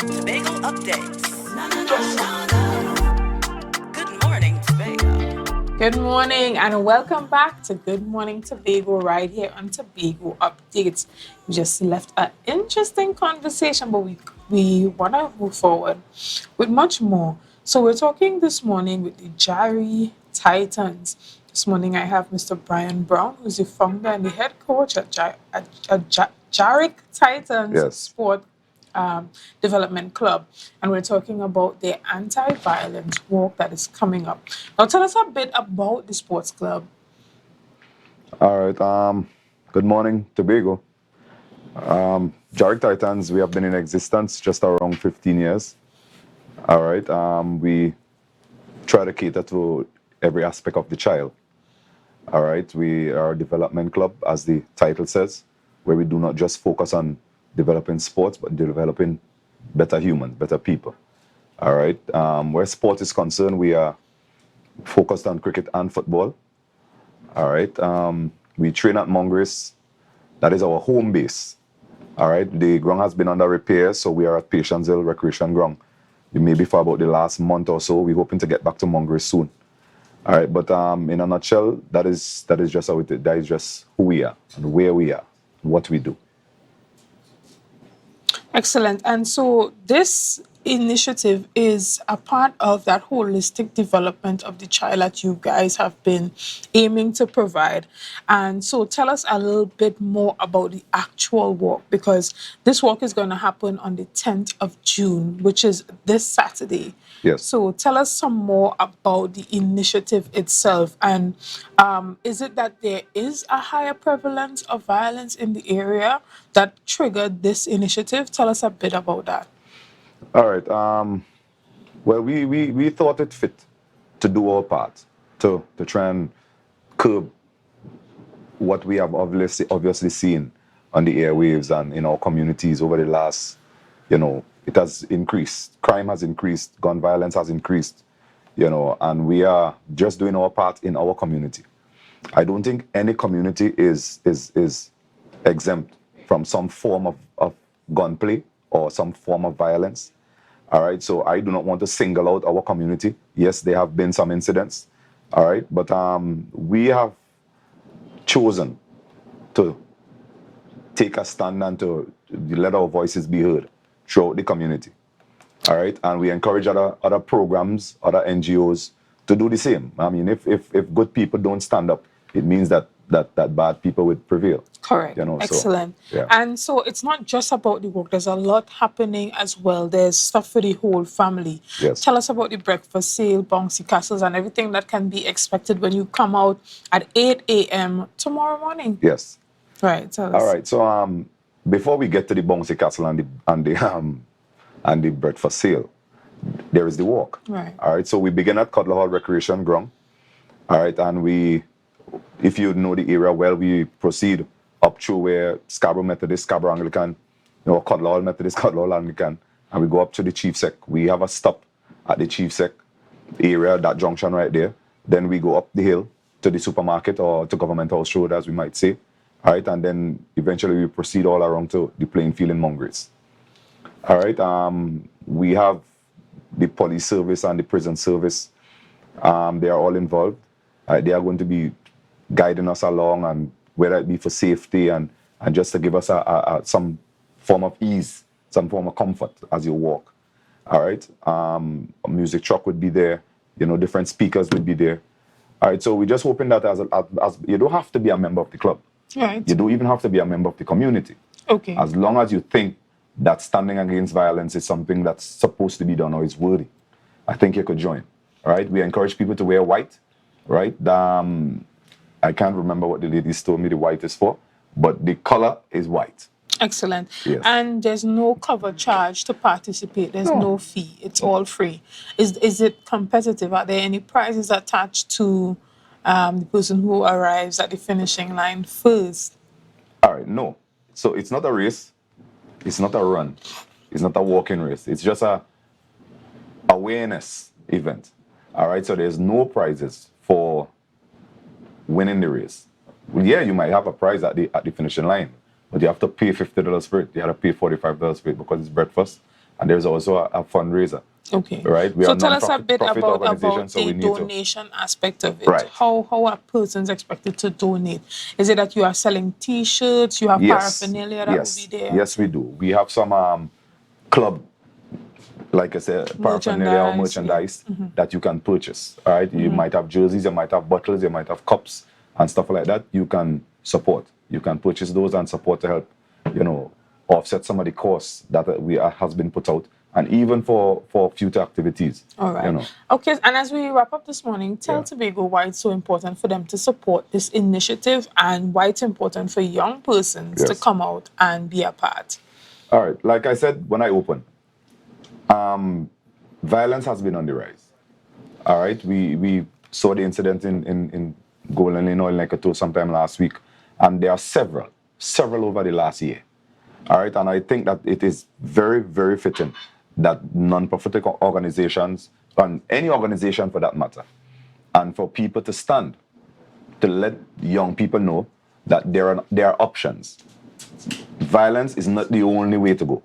Tobago updates. Good morning, Tobago. Good morning and welcome back to Good Morning Tobago right here on Tobago Updates. We just left an interesting conversation, but we want to move forward with much more. So we're talking this morning with the Jaric Titans. This morning I have Mr. Browne, who's the founder and the head coach at Jaric Titans Yes. Sport Development Club, and we're talking about the anti-violence walk that is coming up. Now, tell us a bit about the sports club. All right. Good morning, Tobago. Jaric Titans, we have been in existence just around 15 years. All right. We try to cater to every aspect of the child. All right. We are a development club, as the title says, where we do not just focus on developing sports, but developing better humans, better people. All right. Where sport is concerned, we are focused on cricket and football. All right. We train at Mongrace. That is our home base. All right. The ground has been under repair, so we are at Patience Hill Recreation Ground. Maybe for about the last month or so. We're hoping to get back to Mongrace soon. All right. But in a nutshell, that is just how it is. That is just who we are and where we are, and what we do. Excellent. And so this initiative is a part of that holistic development of the child that you guys have been aiming to provide. And so tell us a little bit more about the actual walk, because this walk is going to happen on the 10th of June, which is this Saturday. Yes. So tell us some more about the initiative itself. And is it that there is a higher prevalence of violence in the area that triggered this initiative? Tell us a bit about that. All right. Well, we thought it fit to do our part to try and curb what we have obviously seen on the airwaves and in our communities over the last, it has increased. Crime has increased. Gun violence has increased, and we are just doing our part in our community. I don't think any community is exempt from some form of gunplay or some form of violence. All right, so I do not want to single out our community. Yes, there have been some incidents. All right, but we have chosen to take a stand and to let our voices be heard throughout the community. All right, and we encourage other programs, other NGOs to do the same. I mean, if good people don't stand up, it means that bad people would prevail. Correct. Excellent. So, yeah. And so it's not just about the work. There's a lot happening as well. There's stuff for the whole family. Yes. Tell us about the breakfast sale, bouncy castles, and everything that can be expected when you come out at 8 a.m. tomorrow morning. Yes. Right. Tell us. All right. So before we get to the bouncy castle and the breakfast sale, there is the walk. Right. All right. So we begin at Cutler Hall Recreation Ground. All right. And if you know the area well, we proceed up through where Scarborough Methodist, Scarborough Anglican, Cutler Hall Methodist, Cutler Hall Anglican, and we go up to the Chief Sec. We have a stop at the Chief Sec area, that junction right there. Then we go up the hill to the supermarket or to Government House Road, as we might say. All right. And then eventually we proceed all around to the playing field in Mongrace. All right. We have the police service and the prison service. They are all involved. They are going to be guiding us along, and whether it be for safety and just to give us some form of ease, some form of comfort as you walk. All right. A music truck would be there. Different speakers would be there. All right. So we're just hoping that as you don't have to be a member of the club. Right. You don't even have to be a member of the community. Okay. As long as you think that standing against violence is something that's supposed to be done or is worthy, I think you could join. All right. We encourage people to wear white. Right. I can't remember what the ladies told me the white is for, but the color is white. Excellent. Yes. And there's no cover charge to participate. There's no fee. It's all free. Is it competitive? Are there any prizes attached to the person who arrives at the finishing line first? All right. No. So it's not a race. It's not a run. It's not a walking race. It's just a awareness event. All right. So there's no prizes for winning the race. Well, yeah, you might have a prize at the finishing line, but you have to pay $50 for it. You have to pay $45 for it because it's breakfast and there's also a fundraiser. Okay. Right. We So are tell us a bit non-profit about organization, so the we need to. donation aspect of it. Right. How are persons expected to donate? Is it that you are selling T-shirts, you have Yes. paraphernalia that Yes. will be there? Yes, we do. We have some club, like I said, paraphernalia or Merchandise, merchandise that you can purchase. All right. You might have jerseys, you might have bottles, you might have cups and stuff like that. You can support. You can purchase those and support to help, offset some of the costs that has been put out, and even for future activities. All right. Okay, and as we wrap up this morning, tell Tobago why it's so important for them to support this initiative and why it's important for young persons to come out and be a part. All right. Like I said when I opened, violence has been on the rise. All right. We saw the incident in Golden Lane, Oil sometime last week, and there are several over the last year. All right. And I think that it is very, very fitting that non-profit organizations, and any organization for that matter, and for people to stand, to let young people know that there are options. Violence is not the only way to go.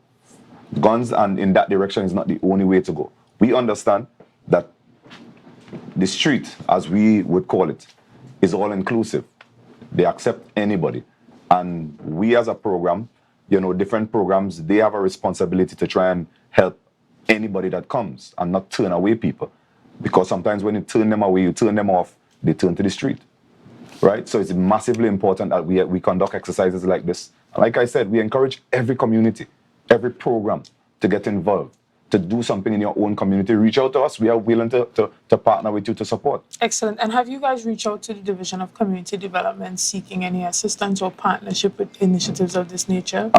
Guns and in that direction is not the only way to go. We understand that the street, as we would call it, is all inclusive. They accept anybody. And we as a program, different programs, they have a responsibility to try and help anybody that comes and not turn away people. Because sometimes when you turn them away, you turn them off, they turn to the street. Right? So it's massively important that we conduct exercises like this. Like I said, we encourage every community, every program to get involved, to do something in your own community. Reach out to us. We are willing to partner with you to support. Excellent. And have you guys reached out to the Division of Community Development seeking any assistance or partnership with initiatives of this nature?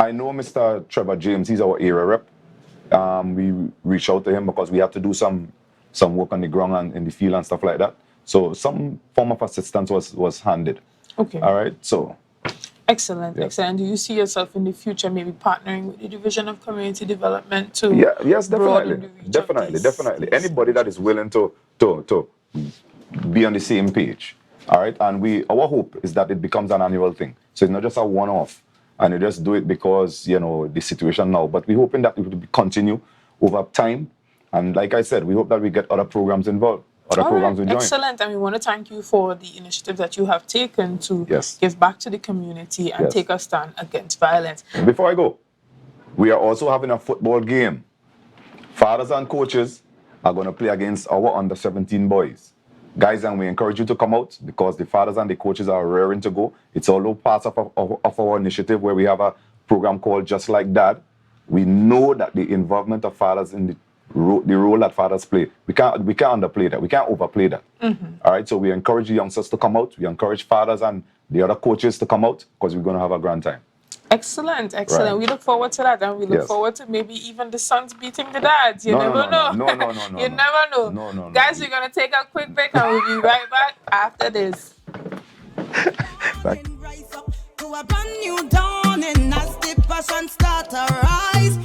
I know Mr. Trevor James, he's our area rep. We reached out to him because we have to do some work on the ground and in the field and stuff like that. So some form of assistance was handed. Okay. All right. So. Excellent. Yes. Excellent. Do you see yourself in the future maybe partnering with the Division of Community Development to? Yes, definitely. Definitely. Anybody that is willing to be on the same page. All right. And our hope is that it becomes an annual thing. So it's not just a one-off. And you just do it because, the situation now. But we're hoping that it will continue over time. And like I said, we hope that we get other programs involved, other programs we join. Excellent. And we want to thank you for the initiative that you have taken to give back to the community and take a stand against violence. Before I go, we are also having a football game. Fathers and coaches are going to play against our under-17 boys. Guys, and we encourage you to come out because the fathers and the coaches are raring to go. It's all part of our initiative where we have a program called Just Like Dad. We know that the involvement of fathers in the role that fathers play, we can't underplay that. We can't overplay that. All right, so we encourage the youngsters to come out. We encourage fathers and the other coaches to come out because we're going to have a grand time. Excellent. Right. We look forward to that, and we look forward to maybe even the sons beating the dads. You never know. No. You never know. No. Guys, we're going to take a quick break and we'll be right back after this. Rise up to a brand new dawn, and as the passion start to rise.